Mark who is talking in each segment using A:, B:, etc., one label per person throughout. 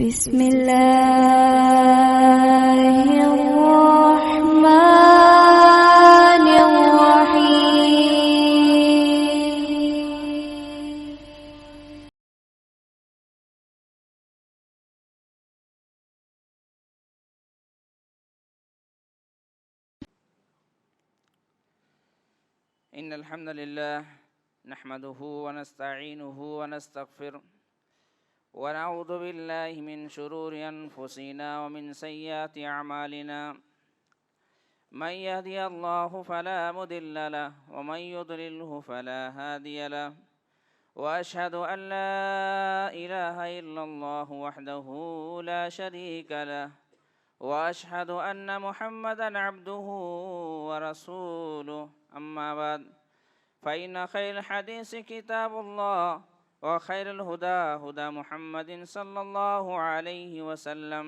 A: بسم الله الرحمن الرحيم.
B: إن الحمد لله نحمده ونستعينه ونستغفره ونعوذ بالله من شرور أنفسنا ومن سيئات أعمالنا من يهدي الله فلا مضل له ومن يضلله فلا هادي له وأشهد أن لا إله إلا الله وحده لا شريك له وأشهد أن محمدًا عبده ورسوله أما بعد فإن خير الحديث كتاب الله وخير الهدى هدى محمد صلى الله عليه وسلم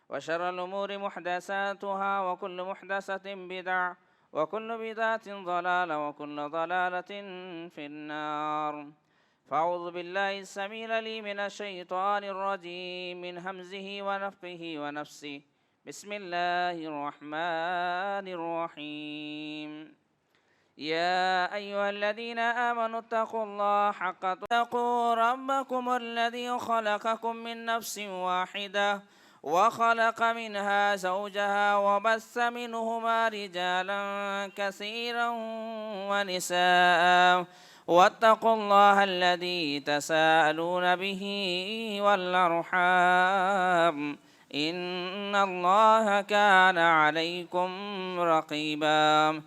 B: وشر الأمور محدثاتها وكل محدثة بدعة وكل بدعة ضلالة وكل ضلالة في النار. فأعوذ بالله السميع العليم من الشيطان الرجيم من همزه ونفخه ونفسه. بسم الله الرحمن الرحيم. يا أيها الذين آمنوا اتقوا الله حق تقوا ربكم الذي خلقكم من نفس واحدة وخلق منها زوجها وبث منهما رجالا كثيرا ونساء واتقوا الله الذي تساءلون به والأرحام إن الله كان عليكم رقيبا.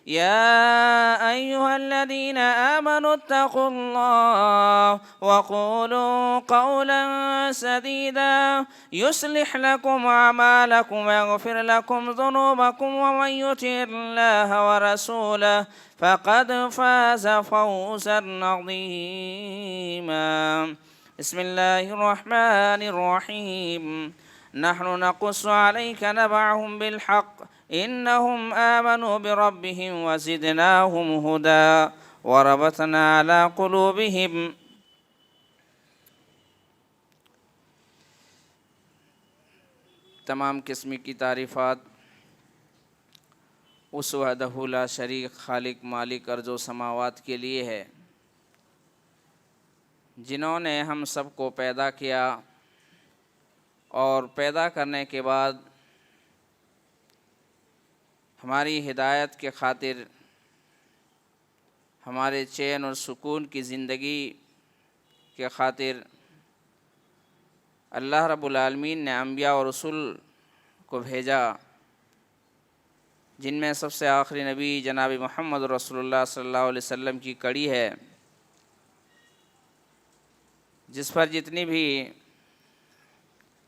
B: يا أيها الذين آمنوا اتقوا الله وقولوا قولا سديدا يصلح لكم أعمالكم ويغفر لكم ذنوبكم ومن يطع الله ورسوله فقد فاز فوزا عظيما. بسم الله الرحمن الرحيم. نحن نقص عليك نبعهم بالحق إنهم آمنوا بربهم وزدناهم هدى وربطنا على قلوبهم. تمام قسم کی تعریفات اس وحدہ لا شریک خالق مالک ارض و سماوات کے لیے ہے جنہوں نے ہم سب کو پیدا کیا اور پیدا کرنے کے بعد ہماری ہدایت کے خاطر ہمارے چین اور سکون کی زندگی کے خاطر اللہ رب العالمین نے انبیاء اور رسول کو بھیجا، جن میں سب سے آخری نبی جناب محمد رسول اللہ صلی اللہ علیہ وسلم کی کڑی ہے، جس پر جتنی بھی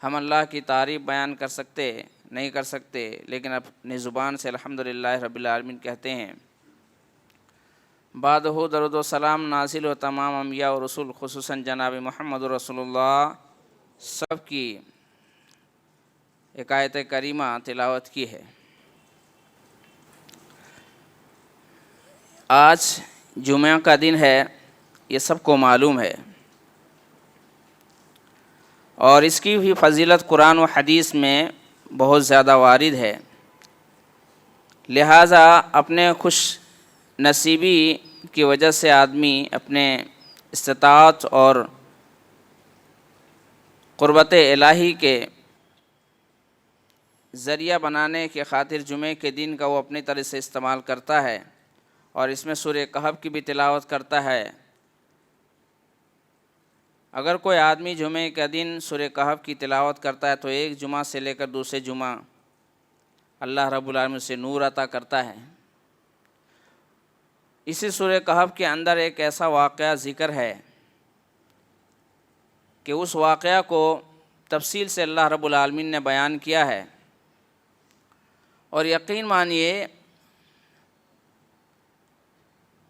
B: ہم اللہ کی تعریف بیان کر سکتے نہیں کر سکتے، لیکن اپنی زبان سے الحمدللہ رب العالمین کہتے ہیں۔ بعدہ درود و سلام نازل و تمام انبیاء و رسول خصوصاً جناب محمد رسول اللہ سب کی ایک آیت کریمہ تلاوت کی ہے۔ آج جمعہ کا دن ہے، یہ سب کو معلوم ہے، اور اس کی بھی فضیلت قرآن و حدیث میں بہت زیادہ وارد ہے، لہٰذا اپنے خوش نصیبی کی وجہ سے آدمی اپنے استطاعت اور قربت الہی کے ذریعہ بنانے کے خاطر جمعے کے دن کا وہ اپنی طرح سے استعمال کرتا ہے، اور اس میں سورہ کہف کی بھی تلاوت کرتا ہے۔ اگر کوئی آدمی جمعے کا دن سورہ کہف کی تلاوت کرتا ہے تو ایک جمعہ سے لے کر دوسرے جمعہ اللہ رب العالمین سے نور عطا کرتا ہے۔ اسی سورہ کہف کے اندر ایک ایسا واقعہ ذکر ہے کہ اس واقعہ کو تفصیل سے اللہ رب العالمین نے بیان کیا ہے، اور یقین مانیے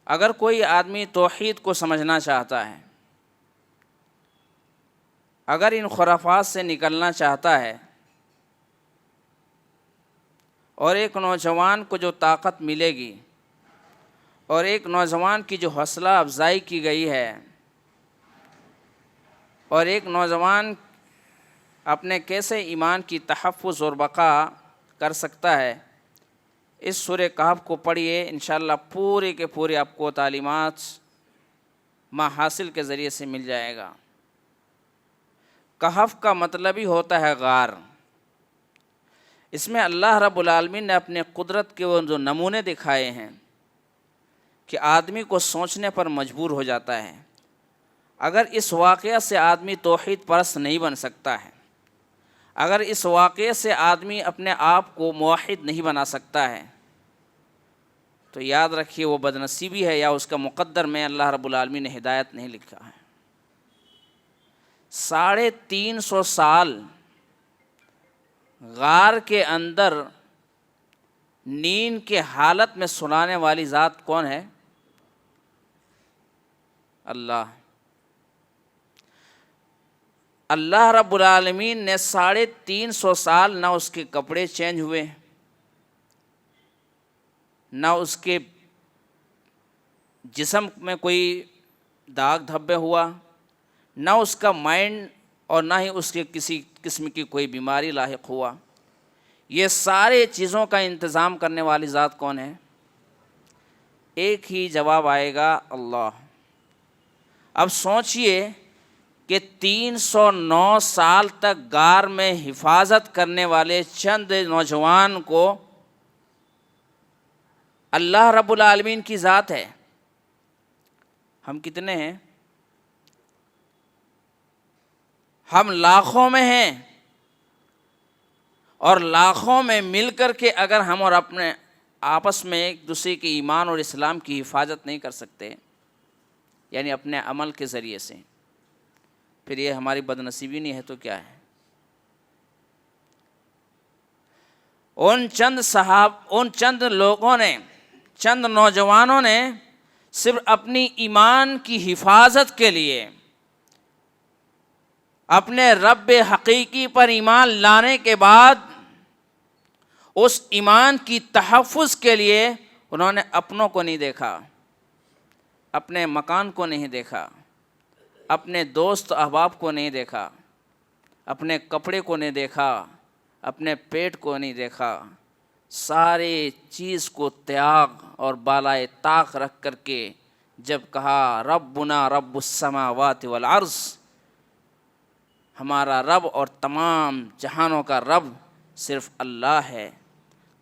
B: اگر کوئی آدمی توحید کو سمجھنا چاہتا ہے، اگر ان خرافات سے نکلنا چاہتا ہے، اور ایک نوجوان کو جو طاقت ملے گی اور ایک نوجوان کی جو حوصلہ افزائی کی گئی ہے اور ایک نوجوان اپنے کیسے ایمان کی تحفظ اور بقا کر سکتا ہے، اس سورہ کہف کو پڑھیے، انشاءاللہ پورے کے پورے آپ کو تعلیمات حاصل کے ذریعے سے مل جائے گا۔ کہف کا مطلب ہی ہوتا ہے غار۔ اس میں اللہ رب العالمین نے اپنے قدرت کے وہ جو نمونے دکھائے ہیں کہ آدمی کو سوچنے پر مجبور ہو جاتا ہے۔ اگر اس واقعہ سے آدمی توحید پرست نہیں بن سکتا ہے، اگر اس واقعے سے آدمی اپنے آپ کو موحد نہیں بنا سکتا ہے، تو یاد رکھیے وہ بدنصیبی ہے یا اس کا مقدر میں اللہ رب العالمین نے ہدایت نہیں لکھا ہے۔ 350 سال غار کے اندر نیند کے حالت میں سلانے والی ذات کون ہے؟ اللہ۔ اللہ رب العالمین نے 350 سال نہ اس کے کپڑے چینج ہوئے، نہ اس کے جسم میں کوئی داغ دھبے ہوا، نہ اس کا مائنڈ اور نہ ہی اس کے کسی قسم کی کوئی بیماری لاحق ہوا۔ یہ سارے چیزوں کا انتظام کرنے والی ذات کون ہے؟ ایک ہی جواب آئے گا، اللہ۔ اب سوچئے کہ 309 سال تک غار میں حفاظت کرنے والے چند نوجوان کو اللہ رب العالمین کی ذات ہے۔ ہم کتنے ہیں؟ ہم لاکھوں میں ہیں، اور لاکھوں میں مل کر کے اگر ہم اور اپنے آپس میں ایک دوسرے کے ایمان اور اسلام کی حفاظت نہیں کر سکتے، یعنی اپنے عمل کے ذریعے سے، پھر یہ ہماری بدنصیبی نہیں ہے تو کیا ہے؟ ان چند لوگوں نے، چند نوجوانوں نے صرف اپنی ایمان کی حفاظت کے لیے، اپنے رب حقیقی پر ایمان لانے کے بعد اس ایمان کی تحفظ کے لیے انہوں نے اپنوں کو نہیں دیکھا، اپنے مکان کو نہیں دیکھا، اپنے دوست احباب کو نہیں دیکھا، اپنے کپڑے کو نہیں دیکھا، اپنے پیٹ کو نہیں دیکھا، سارے چیز کو تیاگ اور بالائے طاق رکھ کر کے جب کہا ربنا رب السماوات والارض، ہمارا رب اور تمام جہانوں کا رب صرف اللہ ہے،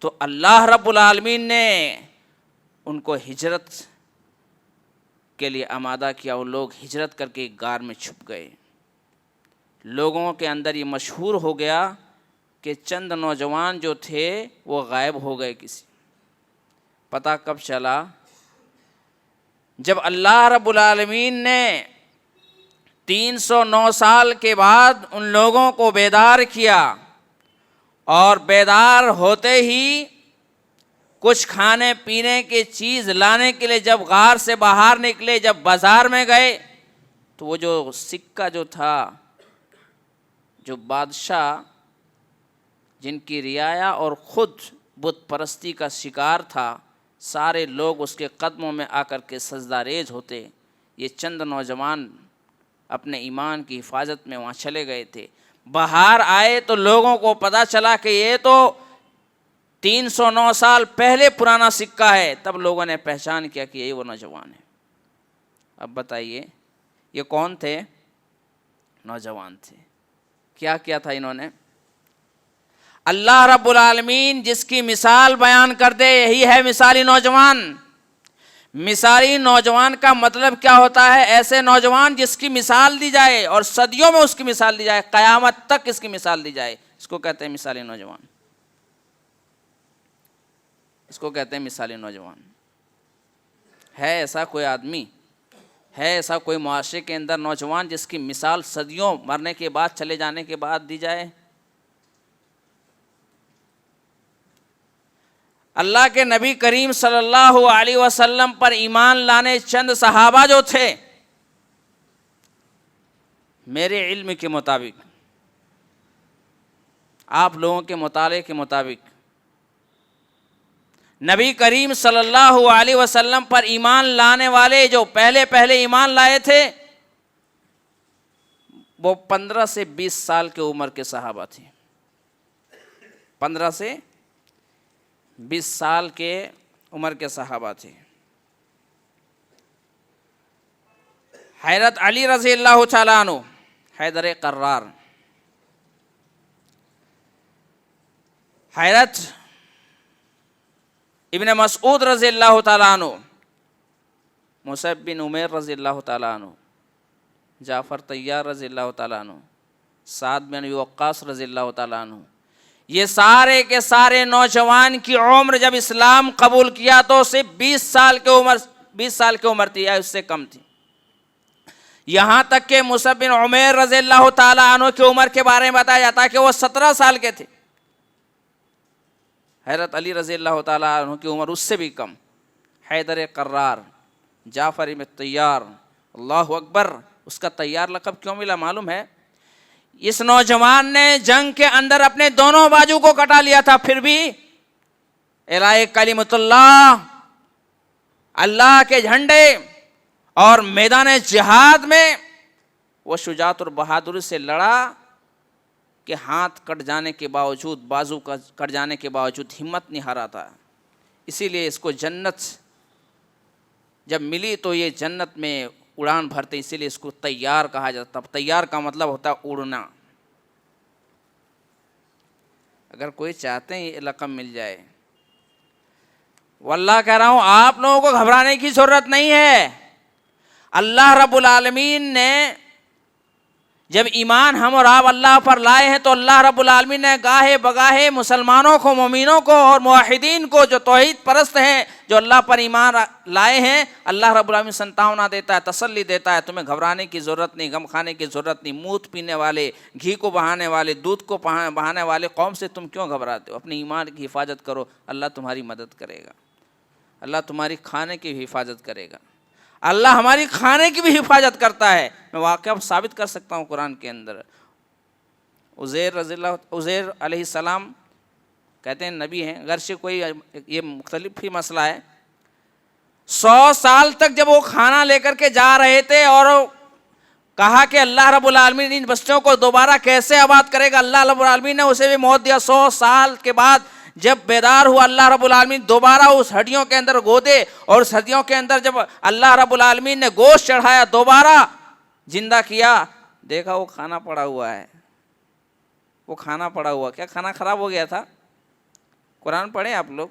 B: تو اللہ رب العالمین نے ان کو ہجرت کے لیے آمادہ کیا۔ وہ لوگ ہجرت کر کے ایک غار میں چھپ گئے۔ لوگوں کے اندر یہ مشہور ہو گیا کہ چند نوجوان جو تھے وہ غائب ہو گئے۔ کسی پتہ کب چلا؟ جب اللہ رب العالمین نے 309 سال کے بعد ان لوگوں کو بیدار کیا، اور بیدار ہوتے ہی کچھ کھانے پینے کی چیز لانے کے لیے جب غار سے باہر نکلے، جب بازار میں گئے، تو وہ جو سکہ جو تھا، جو بادشاہ جن کی رعایا اور خود بت پرستی کا شکار تھا، سارے لوگ اس کے قدموں میں آ کر کے سجدہ ریز ہوتے، یہ چند نوجوان اپنے ایمان کی حفاظت میں وہاں چلے گئے تھے۔ باہر آئے تو لوگوں کو پتہ چلا کہ یہ تو 309 سال پہلے پرانا سکہ ہے، تب لوگوں نے پہچان کیا کہ یہی وہ نوجوان ہے۔ اب بتائیے یہ کون تھے؟ نوجوان تھے۔ کیا کیا تھا انہوں نے؟ اللہ رب العالمین جس کی مثال بیان کر دے، یہی ہے مثالی نوجوان۔ مثالی نوجوان کا مطلب کیا ہوتا ہے؟ ایسے نوجوان جس کی مثال دی جائے اور صدیوں میں اس کی مثال دی جائے، قیامت تک اس کی مثال دی جائے، اس کو کہتے ہیں مثالی نوجوان، اس کو کہتے ہیں مثالی نوجوان۔ ہے ایسا کوئی آدمی، ہے ایسا کوئی معاشرے کے اندر نوجوان جس کی مثال صدیوں مرنے کے بعد، چلے جانے کے بعد دی جائے؟ اللہ کے نبی کریم صلی اللہ علیہ وسلم پر ایمان لانے چند صحابہ جو تھے، میرے علم کے مطابق، آپ لوگوں کے مطالعے کے مطابق، نبی کریم صلی اللہ علیہ وسلم پر ایمان لانے والے جو پہلے ایمان لائے تھے، وہ 15 سے 20 سال کی عمر کے صحابہ تھے. 15 سے 20 سال کے عمر کے صحابہ تھے. حضرت علی رضی اللہ تعالیٰ عنہ حیدر قرار، حضرت ابن مسعود رضی اللہ تعالیٰ عنہ، مصعب بن عمیر رضی اللہ تعالیٰ عنہ، جعفر طیار رضی اللہ تعالیٰ عنہ، سعد بن ابی وقاص رضی اللہ تعالیٰ عنہ، یہ سارے کے سارے نوجوان کی عمر جب اسلام قبول کیا تو صرف 20 سال کی عمر تھی یا اس سے کم تھی. یہاں تک کہ مصعب بن عمیر رضی اللہ تعالیٰ عنہ کی عمر کے بارے میں بتایا جاتا ہے کہ وہ 17 سال کے تھے. حضرت علی رضی اللہ تعالیٰ عنہ کی عمر اس سے بھی کم. حیدر قرار، جعفر بن طیار، اللہ اکبر. اس کا طیار لقب کیوں ملا معلوم ہے؟ اس نوجوان نے جنگ کے اندر اپنے دونوں بازو کو کٹا لیا تھا، پھر بھی اعلاء کلمۃ اللہ، اللہ کے جھنڈے اور میدان جہاد میں وہ شجاعت اور بہادری سے لڑا کہ ہاتھ کٹ جانے کے باوجود، بازو کٹ جانے کے باوجود ہمت نہیں ہارا تھا. اسی لیے اس کو جنت جب ملی تو یہ جنت میں اڑان بھرتے، اسی لیے اس کو طیار کہا جاتا. طیار کا مطلب ہوتا ہے اڑنا. اگر کوئی چاہتے ہیں یہ لقب مل جائے، واللہ کہہ رہا ہوں آپ لوگوں کو گھبرانے کی ضرورت نہیں ہے. اللہ رب العالمین نے جب ایمان ہم اور آپ اللہ پر لائے ہیں تو اللہ رب العالمین نے گاہے بگاہے مسلمانوں کو، مومنوں کو اور موحدین کو جو توحید پرست ہیں، جو اللہ پر ایمان لائے ہیں، اللہ رب العالمین سنتاونا دیتا ہے، تسلی دیتا ہے. تمہیں گھبرانے کی ضرورت نہیں، غم کھانے کی ضرورت نہیں. موت پینے والے، گھی کو بہانے والے، دودھ کو بہانے والے قوم سے تم کیوں گھبراتے ہو؟ اپنے ایمان کی حفاظت کرو، اللہ تمہاری مدد کرے گا. اللہ تمہاری کھانے کی بھی حفاظت کرے گا. اللہ ہماری کھانے کی بھی حفاظت کرتا ہے. میں واقعہ ثابت کر سکتا ہوں قرآن کے اندر. عزیر علیہ السلام کہتے ہیں نبی ہیں، اگرچہ کوئی یہ مختلف ہی مسئلہ ہے. 100 سال تک جب وہ کھانا لے کر کے جا رہے تھے اور کہا کہ اللہ رب العالمین ان بچوں کو دوبارہ کیسے آباد کرے گا، اللہ رب العالمین نے اسے بھی موت دیا. 100 سال کے بعد جب بیدار ہوا اللہ رب العالمین دوبارہ اس ہڈیوں کے اندر گودے، اور اس ہڈیوں کے اندر جب اللہ رب العالمین نے گوشت چڑھایا، دوبارہ زندہ کیا، دیکھا وہ کھانا پڑا ہوا ہے. وہ کھانا پڑا ہوا، کیا کھانا خراب ہو گیا تھا؟ قرآن پڑھیں آپ لوگ،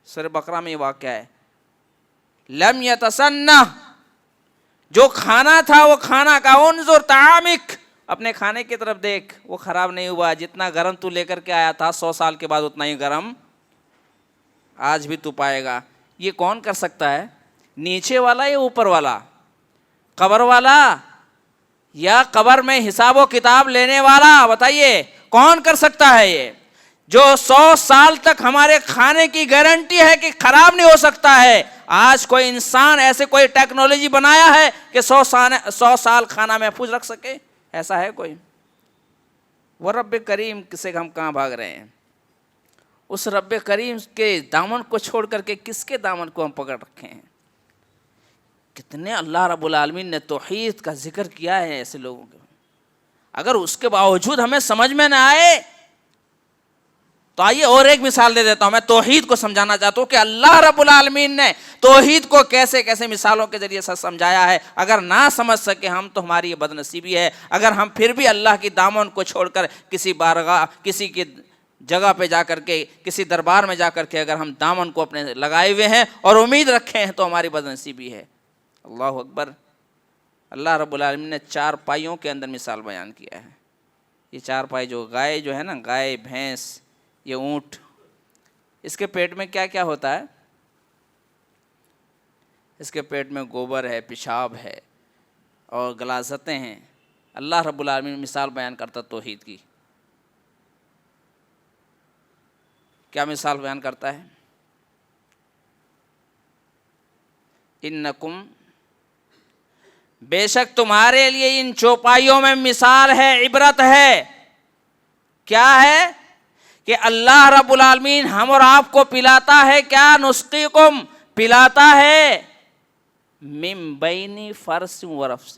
B: سورہ بقرہ میں یہ واقعہ ہے. لم یتسنہ، جو کھانا تھا وہ کھانا کا، انظر طعامک، اپنے کھانے کی طرف دیکھ، وہ خراب نہیں ہوا. جتنا گرم تو لے کر کے آیا تھا 100 سال کے بعد اتنا ہی گرم آج بھی تو پائے گا. یہ کون کر سکتا ہے؟ نیچے والا یا اوپر والا؟ قبر والا یا قبر میں حساب و کتاب لینے والا؟ بتائیے کون کر سکتا ہے یہ؟ جو 100 سال تک ہمارے کھانے کی گارنٹی ہے کہ خراب نہیں ہو سکتا ہے. آج کوئی انسان ایسے کوئی ٹیکنالوجی بنایا ہے کہ 100 سال کھانا محفوظ رکھ سکے؟ ایسا ہے کوئی؟ وہ رب کریم سے ہم کہاں بھاگ رہے ہیں؟ اس رب کریم کے دامن کو چھوڑ کر کے کس کے دامن کو ہم پکڑ رکھے ہیں؟ کتنے اللہ رب العالمین نے توحید کا ذکر کیا ہے ایسے لوگوں کے. اگر اس کے باوجود ہمیں سمجھ میں نہ آئے تو آئیے اور ایک مثال دے دیتا ہوں. میں توحید کو سمجھانا چاہتا ہوں کہ اللہ رب العالمین نے توحید کو کیسے کیسے مثالوں کے ذریعے سے سمجھایا ہے. اگر نہ سمجھ سکے ہم تو ہماری یہ بد نصیبی ہے. اگر ہم پھر بھی اللہ کی دامن کو چھوڑ کر کسی بارگاہ، کسی کی جگہ پہ جا کر کے، کسی دربار میں جا کر کے اگر ہم دامن کو اپنے لگائے ہوئے ہیں اور امید رکھے ہیں تو ہماری بد نصیبی ہے. اللہ اکبر. اللہ رب العالمین نے 4 پائیوں کے اندر مثال بیان کیا ہے. یہ 4 پائی جو گائے جو ہے نا، گائے، بھینس، یہ اونٹ، اس کے پیٹ میں کیا کیا ہوتا ہے؟ اس کے پیٹ میں گوبر ہے، پیشاب ہے اور غلاظتیں ہیں. اللہ رب العالمین مثال بیان کرتا توحید کی. کیا مثال بیان کرتا ہے؟ انکم، بے شک تمہارے لیے ان چوپائیوں میں مثال ہے، عبرت ہے. کیا ہے؟ کہ اللہ رب العالمین ہم اور آپ کو پلاتا ہے. کیا؟ نسقیکم، پلاتا ہے من بین فرث و رفث،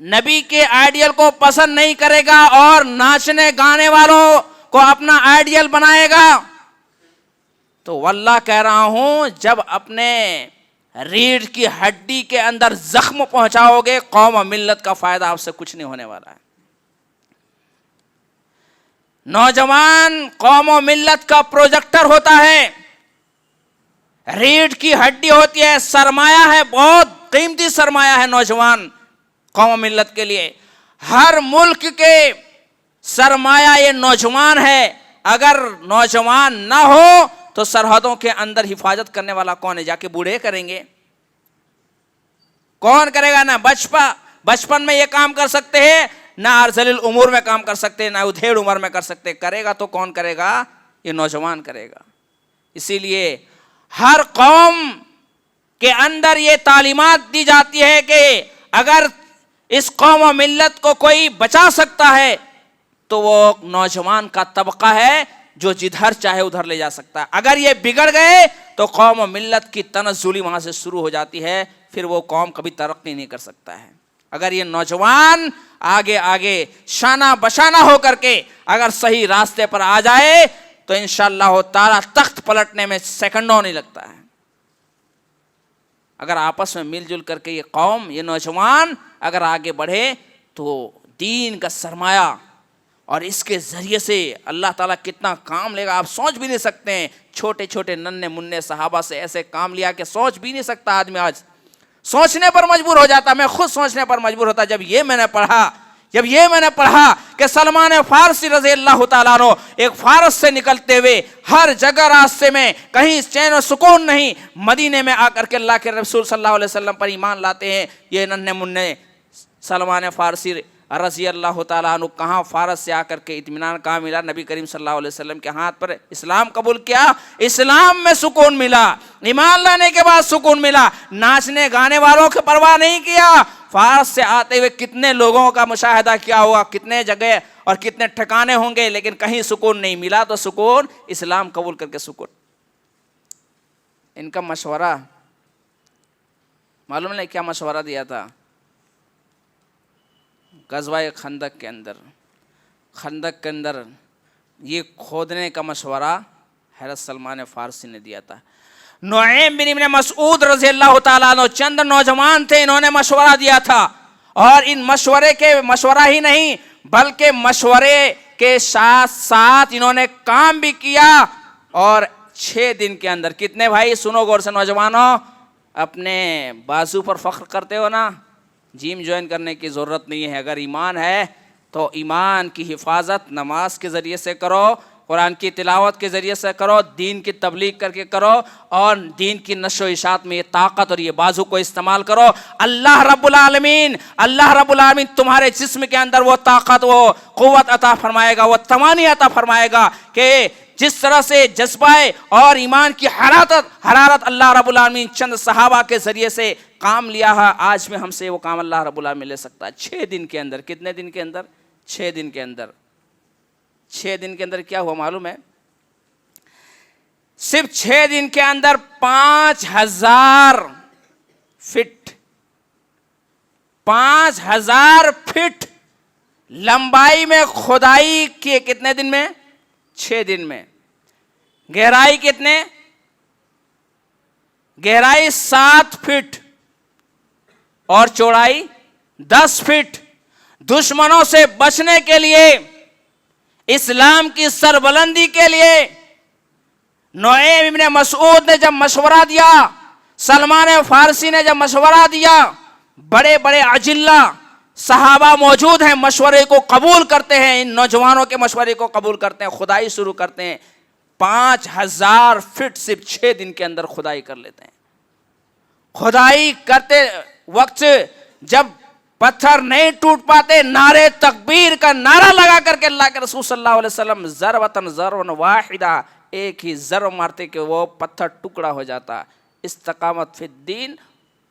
B: نبی کے آئیڈیل کو پسند نہیں کرے گا اور ناچنے گانے والوں کو اپنا آئیڈیل بنائے گا تو واللہ کہہ رہا ہوں جب اپنے ریڑھ کی ہڈی کے اندر زخم پہنچاؤ گے قوم و ملت کا فائدہ آپ سے کچھ نہیں ہونے والا ہے. نوجوان قوم و ملت کا پروجیکٹر ہوتا ہے, ریڑھ کی ہڈی ہوتی ہے, سرمایہ ہے, بہت قیمتی سرمایہ ہے نوجوان قوم و ملت کے لیے. ہر ملک کے سرمایہ یہ نوجوان ہے. اگر نوجوان نہ ہو تو سرحدوں کے اندر حفاظت کرنے والا کون ہے؟ جا کے بوڑھے کریں گے. کون کرے گا؟ نہ بچپن میں یہ کام کر سکتے ہیں, نہ ارذل الامور میں کام کر سکتے, نہ ادھیڑ عمر میں کر سکتے. کرے گا تو کون کرے گا؟ یہ نوجوان کرے گا. اسی لیے ہر قوم کے اندر یہ تعلیمات دی جاتی ہے کہ اگر اس قوم و ملت کو کوئی بچا سکتا ہے تو وہ نوجوان کا طبقہ ہے جو جدھر چاہے ادھر لے جا سکتا ہے. اگر یہ بگڑ گئے تو قوم و ملت کی تنزلی وہاں سے شروع ہو جاتی ہے, پھر وہ قوم کبھی ترقی نہیں کر سکتا ہے. اگر یہ نوجوان آگے شانہ بشانہ ہو کر کے اگر صحیح راستے پر آ جائے تو انشاءاللہ تعالی تخت پلٹنے میں سیکنڈوں نہیں لگتا ہے. اگر آپس میں مل جل کر کے یہ قوم, یہ نوجوان اگر آگے بڑھے تو دین کا سرمایہ, اور اس کے ذریعے سے اللہ تعالیٰ کتنا کام لے گا آپ سوچ بھی نہیں سکتے ہیں. چھوٹے چھوٹے ننھے منھے صحابہ سے ایسے کام لیا کہ سوچ بھی نہیں سکتا آدمی. آج سوچنے پر مجبور ہو جاتا, میں خود سوچنے پر مجبور ہوتا جب یہ میں نے پڑھا کہ سلمان فارسی رضی اللہ تعالیٰ عنہ ایک فارس سے نکلتے ہوئے ہر جگہ راستے میں کہیں چین و سکون نہیں, مدینے میں آ کر کے اللہ کے رسول صلی اللہ علیہ وسلم پر ایمان لاتے ہیں. یہ ننھے منھے سلمان فارسی رضی اللہ تعالیٰ عنہ کہاں فارس سے آ کر کے اطمینان کہاں ملا؟ نبی کریم صلی اللہ علیہ وسلم کے ہاتھ پر اسلام قبول کیا, اسلام میں سکون ملا, ایمان لانے کے بعد سکون ملا. ناچنے گانے والوں کی پرواہ نہیں کیا. فارس سے آتے ہوئے کتنے لوگوں کا مشاہدہ کیا ہوگا, کتنے جگہ اور کتنے ٹھکانے ہوں گے, لیکن کہیں سکون نہیں ملا. تو سکون اسلام قبول کر کے سکون. ان کا مشورہ معلوم نہیں کیا مشورہ دیا تھا غزوہ خندق کے اندر یہ کھودنے کا مشورہ حضرت سلمان فارسی نے دیا تھا. نعیم بن ابن مسعود رضی اللہ تعالیٰ عنہ چند نوجوان تھے, انہوں نے مشورہ دیا تھا, اور ان مشورہ ہی نہیں بلکہ مشورے کے ساتھ ساتھ انہوں نے کام بھی کیا. اور 6 دن کے اندر کتنے بھائی سنو غور سے نوجوانوں, اپنے بازو پر فخر کرتے ہو نا, جیم جوائن کرنے کی ضرورت نہیں ہے. اگر ایمان ہے تو ایمان کی حفاظت نماز کے ذریعے سے کرو, قرآن کی تلاوت کے ذریعے سے کرو, دین کی تبلیغ کر کے کرو, اور دین کی نشر و اشاعت میں یہ طاقت اور یہ بازو کو استعمال کرو. اللہ رب العالمین تمہارے جسم کے اندر وہ طاقت, وہ قوت عطا فرمائے گا, وہ توانائی عطا فرمائے گا کہ جس طرح سے جذبہ اور ایمان کی حرارت اللہ رب العالمین چند صحابہ کے ذریعے سے کام لیا ہے, آج میں ہم سے وہ کام اللہ رب العالمین لے سکتا ہے 6 دن کے اندر. کتنے دن کے اندر؟ 6 دن کے اندر. 6 دن کے اندر کیا ہوا معلوم ہے؟ صرف 6 دن کے اندر 5000 فٹ لمبائی میں کھدائی کی. کتنے دن میں؟ 6 دن میں. گہرائی کتنے؟ گہرائی 7 فٹ اور چوڑائی 10 فٹ. دشمنوں سے بچنے کے لیے, اسلام کی سربلندی کے لیے نعیم ابن مسعود نے جب مشورہ دیا, سلمان فارسی نے جب مشورہ دیا, بڑے بڑے اجلہ صحابہ موجود ہیں, مشورے کو قبول کرتے ہیں, ان نوجوانوں کے مشورے کو قبول کرتے ہیں, کھدائی شروع کرتے ہیں. 5000 فٹ صرف 6 دن کے اندر کھدائی کر لیتے ہیں. کھدائی کرتے وقت جب پتھر نہیں ٹوٹ پاتے, نعرے تکبیر کا نعرہ لگا کر کے اللہ کے رسول صلی اللہ علیہ وسلم ضربۃ واحدہ, ایک ہی ضرب مارتے کہ وہ پتھر ٹکڑا ہو جاتا. استقامت فی الدین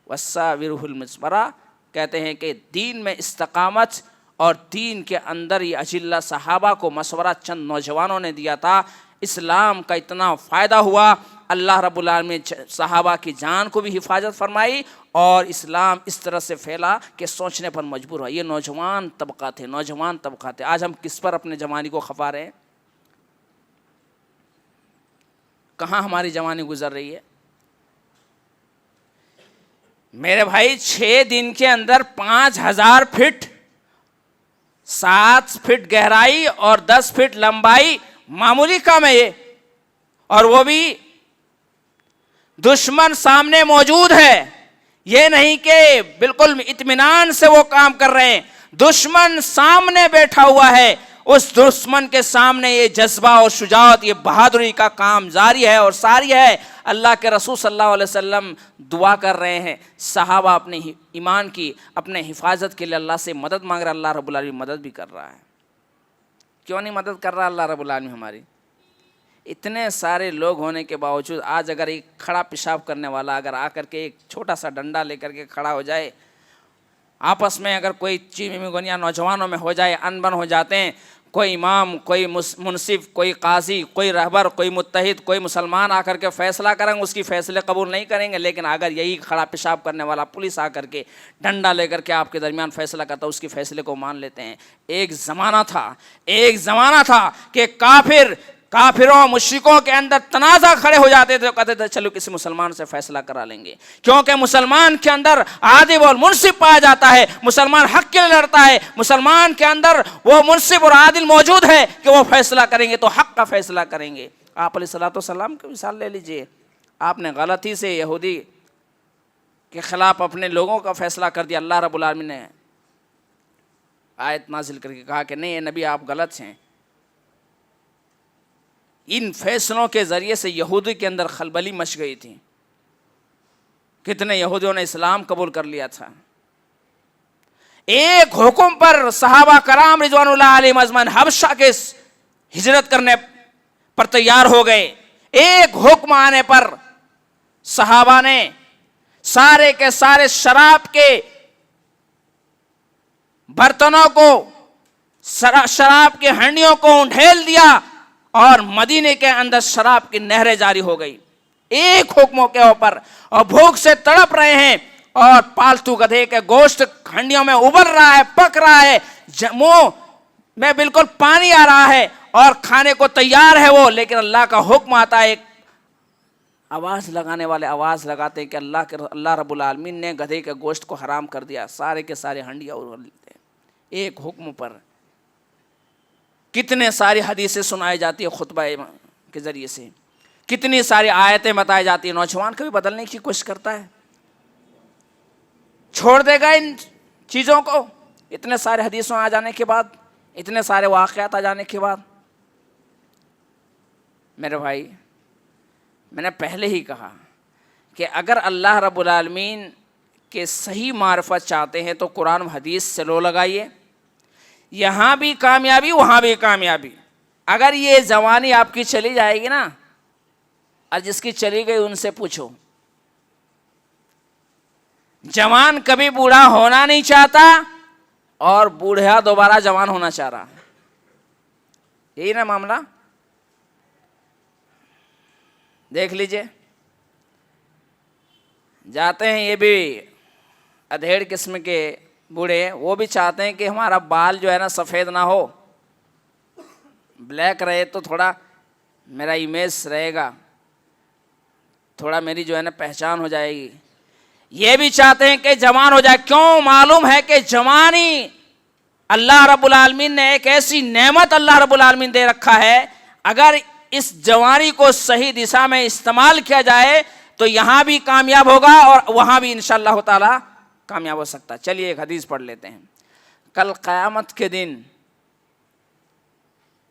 B: وساورہ المسبرہ, کہتے ہیں کہ دین میں استقامت اور دین کے اندر یہ اجلہ صحابہ کو مشورہ چند نوجوانوں نے دیا تھا. اسلام کا اتنا فائدہ ہوا, اللہ رب العالمین نے صحابہ کی جان کو بھی حفاظت فرمائی اور اسلام اس طرح سے پھیلا کہ سوچنے پر مجبور ہوا۔ یہ نوجوان طبقہ تھے، نوجوان طبقہ تھے۔ آج ہم کس پر اپنے جوانی کو کھپا رہے ہیں؟ کہاں ہماری جوانی گزر رہی ہے؟ میرے بھائی 6 دن کے اندر 5000 فٹ، 7 فٹ گہرائی اور 10 فٹ لمبائی معمولی کام ہے یہ، اور وہ بھی دشمن سامنے موجود ہے۔ یہ نہیں کہ بالکل اطمینان سے وہ کام کر رہے ہیں، دشمن سامنے بیٹھا ہوا ہے۔ اس دشمن کے سامنے یہ جذبہ اور شجاعت، یہ بہادری کا کام جاری ہے اور ساری ہے۔ اللہ کے رسول صلی اللہ علیہ وسلم دعا کر رہے ہیں، صحابہ اپنے ایمان کی، اپنے حفاظت کے لیے اللہ سے مدد مانگ رہا ہے، اللہ رب العالمین مدد بھی کر رہا ہے۔ کیوں نہیں مدد کر رہا اللہ رب العالمین ہماری؟ اتنے سارے لوگ ہونے کے باوجود آج اگر ایک کھڑا پیشاب کرنے والا اگر آ کر کے ایک چھوٹا سا ڈنڈا لے کر کے کھڑا ہو جائے، آپس میں اگر کوئی چیز گنیا نوجوانوں میں ہو جائے، انبن ہو جاتے ہیں، کوئی امام، کوئی منصف، کوئی قاضی، کوئی رہبر، کوئی متحد، کوئی مسلمان آ کر کے فیصلہ کریں گے، اس کی فیصلے قبول نہیں کریں گے۔ لیکن اگر یہی کھڑا پیشاب کرنے والا پولیس آ کر کے ڈنڈا لے کر کے آپ کے درمیان فیصلہ کرتا ہے، اس کی فیصلے کو مان لیتے ہیں۔ ایک زمانہ تھا کہ کافروں مشرکوں کے اندر تنازع کھڑے ہو جاتے تھے، کہتے تھے چلو کسی مسلمان سے فیصلہ کرا لیں گے، کیونکہ مسلمان کے اندر عادل اور منصف پایا جاتا ہے، مسلمان حق کے لیے لڑتا ہے، مسلمان کے اندر وہ منصف اور عادل موجود ہے کہ وہ فیصلہ کریں گے تو حق کا فیصلہ کریں گے۔ آپ علیہ الصلوۃ والسلام کی مثال لے لیجئے، آپ نے غلطی سے یہودی کے خلاف اپنے لوگوں کا فیصلہ کر دیا، اللہ رب العالمین نے آیت نازل کر کے کہا کہ نہیں اے نبی آپ غلط ہیں۔ ان فیصلوں کے ذریعے سے یہودی کے اندر خلبلی مچ گئی تھی، کتنے یہودیوں نے اسلام قبول کر لیا تھا۔ ایک حکم پر صحابہ کرام رضوان اللہ علیہم اجمعین حبشہ کے ہجرت کرنے پر تیار ہو گئے۔ ایک حکم آنے پر صحابہ نے سارے کے سارے شراب کے برتنوں کو، شراب کے ہنڈیوں کو ڈھیل دیا اور مدینے کے اندر شراب کی نہریں جاری ہو گئی ایک حکموں کے اوپر، اور بھوک سے تڑپ رہے ہیں اور پالتو گدھے کے گوشت ہنڈیوں میں ابل رہا ہے، پک رہا ہے، منہ میں بالکل پانی آ رہا ہے اور کھانے کو تیار ہے وہ، لیکن اللہ کا حکم آتا ہے، ایک آواز لگانے والے آواز لگاتے ہیں کہ اللہ رب العالمین نے گدھے کے گوشت کو حرام کر دیا، سارے کے سارے ہنڈیاں ابل لیتے ہیں ایک حکم پر۔ کتنے ساری حدیثیں سنائی جاتی ہے خطبہ کے ذریعے سے، کتنی ساری آیتیں بتائی جاتی ہیں، نوجوان کبھی بدلنے کی کوشش کرتا ہے؟ چھوڑ دے گا ان چیزوں کو؟ اتنے سارے حدیثوں آ جانے کے بعد، اتنے سارے واقعات آ جانے کے بعد؟ میرے بھائی میں نے پہلے ہی کہا کہ اگر اللہ رب العالمین کے صحیح معرفت چاہتے ہیں تو قرآن و حدیث سے لو لگائیے، یہاں بھی کامیابی وہاں بھی کامیابی۔ اگر یہ جوانی آپ کی چلی جائے گی نا، اور جس کی چلی گئی ان سے پوچھو، جوان کبھی بوڑھا ہونا نہیں چاہتا اور بوڑھا دوبارہ جوان ہونا چاہ رہا، یہی نا معاملہ؟ دیکھ لیجئے، جاتے ہیں یہ بھی ادھیڑ قسم کے بوڑھے، وہ بھی چاہتے ہیں کہ ہمارا بال جو ہے نا سفید نہ ہو، بلیک رہے تو تھوڑا میرا امیج رہے گا، تھوڑا میری جو ہے نا پہچان ہو جائے گی۔ یہ بھی چاہتے ہیں کہ جوان ہو جائے، کیوں؟ معلوم ہے کہ جوانی اللہ رب العالمین نے ایک ایسی نعمت اللہ رب العالمین دے رکھا ہے، اگر اس جوانی کو صحیح دشا میں استعمال کیا جائے تو یہاں بھی کامیاب ہوگا اور وہاں بھی انشاءاللہ تعالی کامیاب ہو سکتا ہے۔ چلیے ایک حدیث پڑھ لیتے ہیں۔ کل قیامت کے دن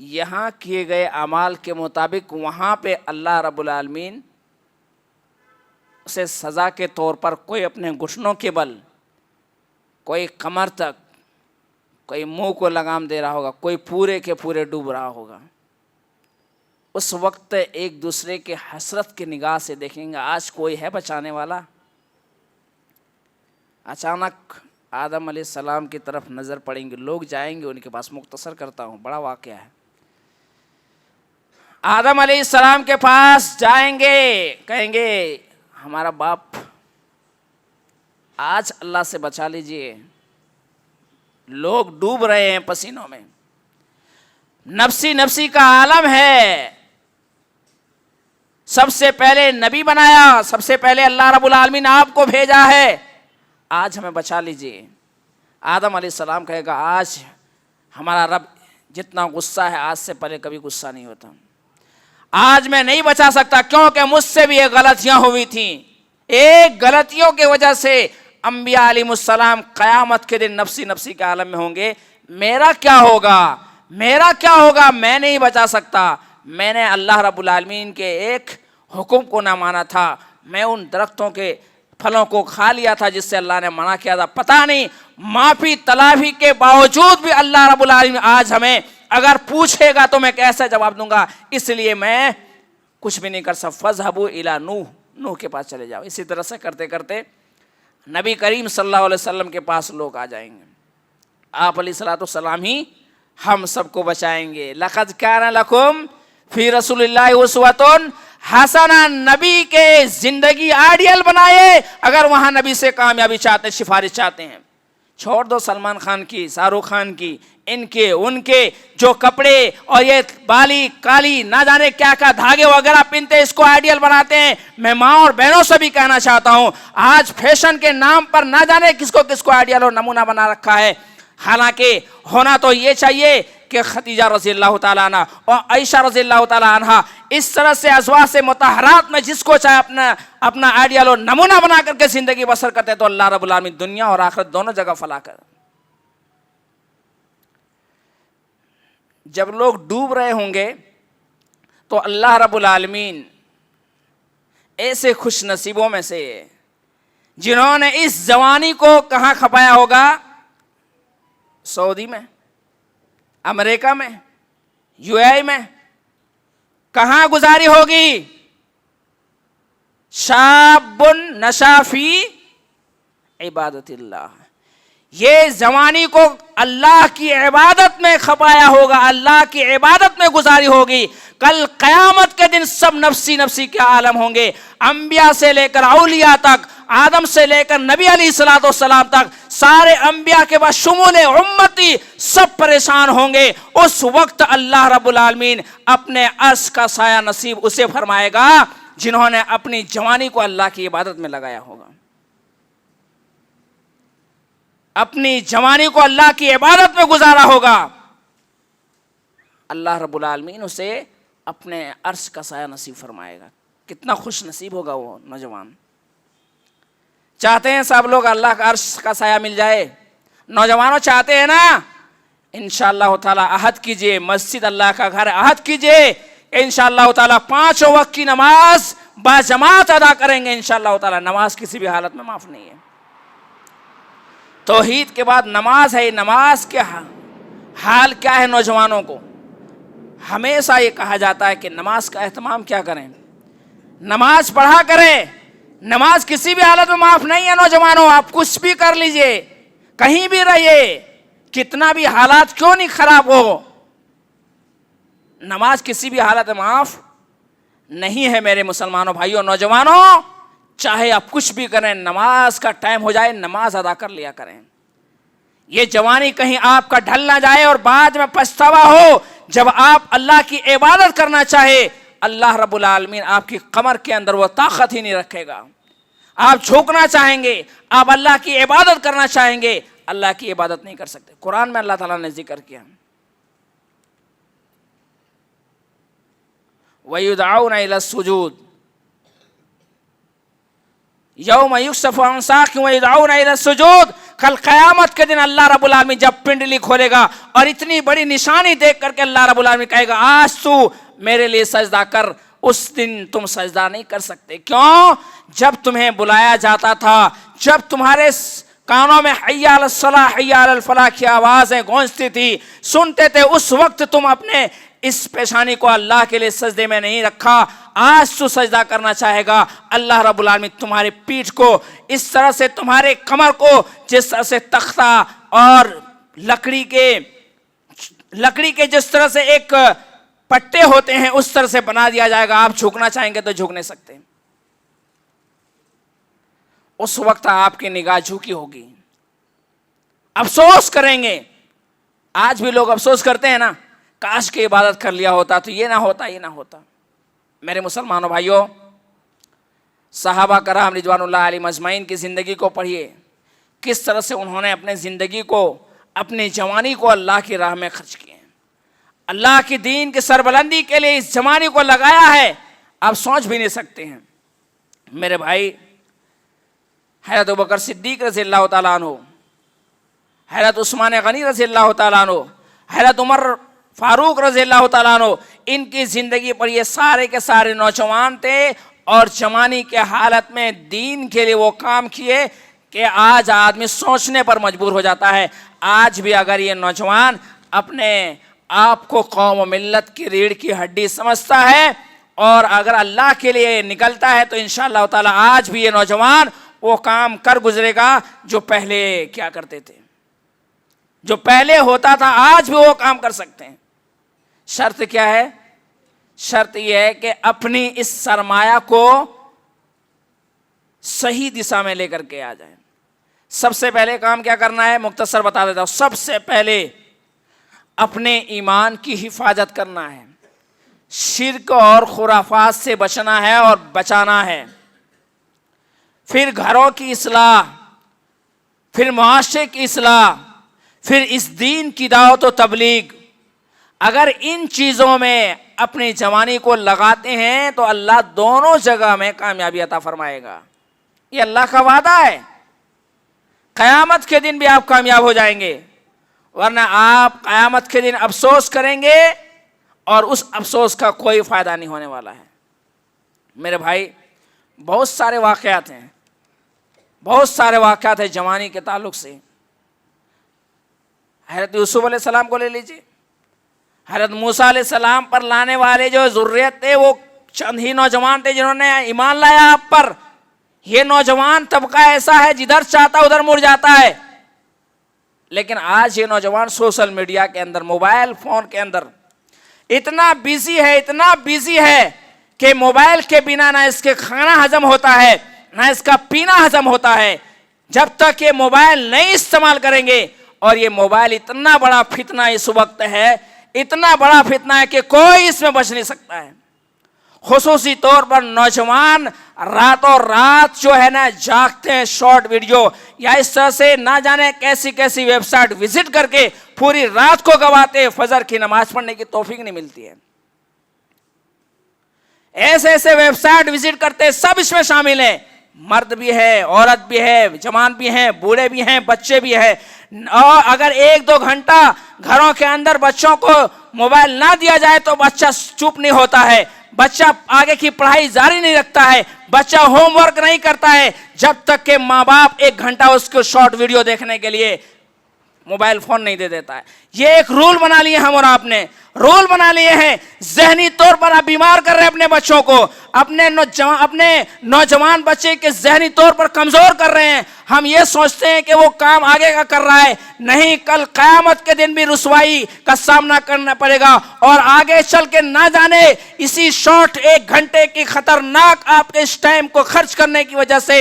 B: یہاں کیے گئے اعمال کے مطابق وہاں پہ اللہ رب العالمین اسے سزا کے طور پر کوئی اپنے گھٹنوں کے بل، کوئی کمر تک، کوئی منہ کو لگام دے رہا ہوگا، کوئی پورے کے پورے ڈوب رہا ہوگا۔ اس وقت ایک دوسرے کے حسرت کی نگاہ سے دیکھیں گے آج کوئی ہے بچانے والا؟ اچانک آدم علیہ السلام کی طرف نظر پڑیں گے، لوگ جائیں گے ان کے پاس، مختصر کرتا ہوں، بڑا واقعہ ہے۔ آدم علیہ السلام کے پاس جائیں گے, کہیں گے ہمارا باپ آج اللہ سے بچا لیجئے, لوگ ڈوب رہے ہیں پسینوں میں, نفسی نفسی کا عالم ہے, سب سے پہلے نبی بنایا, سب سے پہلے اللہ رب العالمین آپ کو بھیجا ہے, آج ہمیں بچا لیجئے. آدم علیہ السلام کہے گا آج ہمارا رب جتنا غصہ ہے آج سے پہلے کبھی غصہ نہیں ہوتا, آج میں نہیں بچا سکتا کیونکہ مجھ سے بھی یہ غلطیاں ہوئی تھیں, ایک غلطیوں کی وجہ سے انبیاء علیہ السلام قیامت کے دن نفسی نفسی کے عالم میں ہوں گے, میرا کیا ہوگا, میرا کیا ہوگا, میں نہیں بچا سکتا, میں نے اللہ رب العالمین کے ایک حکم کو نہ مانا تھا, میں ان درختوں کے پھلوں کو کھا لیا تھا جس سے اللہ نے منع کیا تھا, پتہ نہیں معافی تلافی کے باوجود بھی اللہ رب العالمین آج ہمیں اگر پوچھے گا تو میں کیسے جواب دوں گا, اس لیے میں کچھ بھی نہیں کر سکتا. فَاذْهَبُوا إِلَىٰ نوح کے پاس چلے جاؤ. اسی طرح سے کرتے کرتے نبی کریم صلی اللہ علیہ وسلم کے پاس لوگ آ جائیں گے, آپ علیہ الصلوۃ والسلام ہی ہم سب کو بچائیں گے. لَقَدْ كَانَ لَكُمْ فِي رَسُولِ اللَّهِ أُسْوَةٌ حسنہ, نبی کے زندگی آئیڈیل بنائے اگر وہاں نبی سے کامیابی چاہتے, سفارش چاہتے ہیں. چھوڑ دو سلمان خان کی, شاہ رخ خان کی, ان کے ان کے جو کپڑے اور یہ بالی کالی نہ جانے کیا کیا دھاگے وغیرہ پہنتے اس کو آئیڈیل بناتے ہیں. میں ماں اور بہنوں سے بھی کہنا چاہتا ہوں آج فیشن کے نام پر نہ جانے کس کو آئیڈیل اور نمونہ بنا رکھا ہے, حالانکہ ہونا تو یہ چاہیے کہ خدیجہ رضی اللہ تعالیٰ عنہ اور عائشہ رضی اللہ تعالیٰ عنہ اس طرح سے ازواج سے مطہرات میں جس کو چاہے اپنا آئیڈیل اور نمونہ بنا کر کے زندگی بسر کرتے تو اللہ رب العالمین دنیا اور آخرت دونوں جگہ فلاح کر. جب لوگ ڈوب رہے ہوں گے تو اللہ رب العالمین ایسے خوش نصیبوں میں سے جنہوں نے اس جوانی کو کہاں کھپایا ہوگا, سعودی میں, امریکہ میں, یو اے ای میں, کہاں گزاری ہوگی. شاب نشا فی عبادت اللہ, یہ جوانی کو اللہ کی عبادت میں کھپایا ہوگا, اللہ کی عبادت میں گزاری ہوگی. کل قیامت کے دن سب نفسی نفسی کے عالم ہوں گے, انبیاء سے لے کر اولیاء تک, آدم سے لے کر نبی علیہ الصلوۃ والسلام تک, سارے انبیاء کے بعد شمول امتی سب پریشان ہوں گے. اس وقت اللہ رب العالمین اپنے عرش کا سایہ نصیب اسے فرمائے گا جنہوں نے اپنی جوانی کو اللہ کی عبادت میں لگایا ہوگا, اپنی جوانی کو اللہ کی عبادت میں گزارا ہوگا. اللہ رب العالمین اسے اپنے عرش کا سایہ نصیب فرمائے گا. کتنا خوش نصیب ہوگا وہ نوجوان. چاہتے ہیں سب لوگ اللہ کا عرش کا سایہ مل جائے, نوجوانوں چاہتے ہیں نا, انشاءاللہ تعالی عہد کیجئے, مسجد اللہ کا گھر, عہد کیجئے انشاءاللہ تعالی 5 وقت کی نماز باجماعت ادا کریں گے انشاءاللہ تعالی. نماز کسی بھی حالت میں معاف نہیں ہے. توحید کے بعد نماز ہے. نماز کے حال کیا ہے نوجوانوں کو؟ ہمیشہ یہ کہا جاتا ہے کہ نماز کا اہتمام کیا کریں, نماز پڑھا کریں. نماز کسی بھی حالت میں معاف نہیں ہے نوجوانوں, آپ کچھ بھی کر لیجئے, کہیں بھی رہیے, کتنا بھی حالات کیوں نہیں خراب ہو, نماز کسی بھی حالت میں معاف نہیں ہے. میرے مسلمانوں بھائیوں نوجوانوں, چاہے آپ کچھ بھی کریں, نماز کا ٹائم ہو جائے نماز ادا کر لیا کریں. یہ جوانی کہیں آپ کا ڈھل نہ جائے اور بعد میں پچھتاوا ہو. جب آپ اللہ کی عبادت کرنا چاہے اللہ رب العالمین آپ کی کمر کے اندر وہ طاقت ہی نہیں رکھے گا. آپ جھکنا چاہیں گے, آپ اللہ کی عبادت کرنا چاہیں گے, اللہ کی عبادت نہیں کر سکتے. قرآن میں اللہ تعالیٰ نے ذکر کیا وَيُدْعَوْنَ إِلَى السُّجُودِ یوم یکشف عن ساق وَيُدْعَوْنَ إِلَى السُّجُودِ. کل قیامت کے دن اللہ رب العالمین جب پنڈلی کھولے گا اور اتنی بڑی نشانی دیکھ کر کے اللہ رب العالمین کہے گا آج تو میرے لیے سجدہ کر, اس دن تم سجدہ نہیں کر سکتے. کیوں؟ جب تمہیں بلایا جاتا تھا, جب تمہارے کانوں میں حی علی الصلاح حی علی الفلاح کی آوازیں گونجتی تھی, سنتے تھے, اس وقت تم اپنے اس پیشانی کو اللہ کے لیے سجدے میں نہیں رکھا. آج تو سجدہ کرنا چاہے گا, اللہ رب العالمین تمہاری پیٹھ کو اس طرح سے, تمہارے کمر کو جس طرح سے تختہ اور لکڑی کے جس طرح سے ایک پٹے ہوتے ہیں اس طرح سے بنا دیا جائے گا، آپ جھکنا چاہیں گے تو جھک نہیں سکتے. اس وقت آپ کی نگاہ جھکی ہوگی، افسوس کریں گے. آج بھی لوگ افسوس کرتے ہیں نا، کاش کی عبادت کر لیا ہوتا تو یہ نہ ہوتا، یہ نہ ہوتا. میرے مسلمانوں بھائیوں، صحابہ کرام رضوان اللہ علیہم اجمعین کی زندگی کو پڑھیے، کس طرح سے انہوں نے اپنے زندگی کو، اپنی جوانی کو اللہ کی راہ میں خرچ کیے، اللہ کی دین کی سربلندی کے لیے اس جوانی کو لگایا ہے، آپ سوچ بھی نہیں سکتے ہیں. میرے بھائی، حضرت ابوبکر صدیق رضی اللہ تعالیٰ عنہ، حضرت عثمان غنی رضی اللہ تعالیٰ عنہ، حضرت عمر فاروق رضی اللہ تعالیٰ عنہ، ان کی زندگی پر یہ سارے کے سارے نوجوان تھے اور جوانی کے حالت میں دین کے لیے وہ کام کیے کہ آج آدمی سوچنے پر مجبور ہو جاتا ہے. آج بھی اگر یہ نوجوان اپنے آپ کو قوم و ملت کی ریڑھ کی ہڈی سمجھتا ہے اور اگر اللہ کے لیے نکلتا ہے تو انشاءاللہ تعالی آج بھی یہ نوجوان وہ کام کر گزرے گا جو پہلے کیا کرتے تھے، جو پہلے ہوتا تھا آج بھی وہ کام کر سکتے ہیں. شرط کیا ہے؟ شرط یہ ہے کہ اپنی اس سرمایہ کو صحیح دشا میں لے کر کے آ جائیں. سب سے پہلے کام کیا کرنا ہے؟ مختصر بتا دیتا ہوں. سب سے پہلے اپنے ایمان کی حفاظت کرنا ہے، شرک اور خرافات سے بچنا ہے اور بچانا ہے. پھر گھروں کی اصلاح، پھر معاشرے کی اصلاح، پھر اس دین کی دعوت و تبلیغ. اگر ان چیزوں میں اپنی جوانی کو لگاتے ہیں تو اللہ دونوں جگہ میں کامیابی عطا فرمائے گا. یہ اللہ کا وعدہ ہے. قیامت کے دن بھی آپ کامیاب ہو جائیں گے، ورنہ آپ قیامت کے دن افسوس کریں گے اور اس افسوس کا کوئی فائدہ نہیں ہونے والا ہے. میرے بھائی، بہت سارے واقعات ہیں، بہت سارے واقعات ہیں جوانی کے تعلق سے. حضرت یوسف علیہ السلام کو لے لیجیے. حضرت موسیٰ علیہ السلام پر لانے والے جو ذریت تھے وہ چند ہی نوجوان تھے جنہوں نے ایمان لایا آپ پر. یہ نوجوان طبقہ ایسا ہے جدھر چاہتا ادھر مڑ جاتا ہے، لیکن آج یہ نوجوان سوشل میڈیا کے اندر، موبائل فون کے اندر اتنا بیزی ہے کہ موبائل کے بنا نہ اس کے کھانا ہضم ہوتا ہے نہ اس کا پینا ہضم ہوتا ہے. جب تک یہ موبائل نہیں استعمال کریں گے، اور یہ موبائل اتنا بڑا فتنہ اس وقت ہے، اتنا بڑا فتنہ ہے کہ کوئی اس میں بچ نہیں سکتا ہے. خصوصی طور پر نوجوان راتوں رات جو ہے نا جاگتے ہیں شارٹ ویڈیو یا اس طرح سے نہ جانے کیسی کیسی ویب سائٹ وزٹ کر کے پوری رات کو گواتے ہیں، فجر کی نماز پڑھنے کی توفیق نہیں ملتی ہے. ایسے ویب سائٹ وزٹ کرتے ہیں، سب اس میں شامل ہیں، مرد بھی ہے، عورت بھی ہے، جوان بھی ہیں، بوڑھے بھی ہیں، بچے بھی ہیں. اور اگر 1-2 گھنٹہ گھروں کے اندر بچوں کو موبائل نہ دیا جائے تو بچہ چپ نہیں ہوتا ہے، بچہ آگے کی پڑھائی جاری نہیں رکھتا ہے، بچہ ہوم ورک نہیں کرتا ہے جب تک کہ ماں باپ 1 گھنٹہ اس کو شارٹ ویڈیو دیکھنے کے لیے موبائل فون نہیں دے دیتا ہے. یہ ایک رول بنا لیے ہم اور آپ نے، رول بنا لیے ہیں. ذہنی طور پر آپ بیمار کر رہے ہیں اپنے بچوں کو، اپنے نوجوان بچے کے ذہنی طور پر کمزور کر رہے ہیں. ہم یہ سوچتے ہیں کہ وہ کام آگے کا کر رہا ہے، نہیں، کل قیامت کے دن بھی رسوائی کا سامنا کرنا پڑے گا. اور آگے چل کے نہ جانے اسی شارٹ 1 گھنٹے کی خطرناک آپ کے اس ٹائم کو خرچ کرنے کی وجہ سے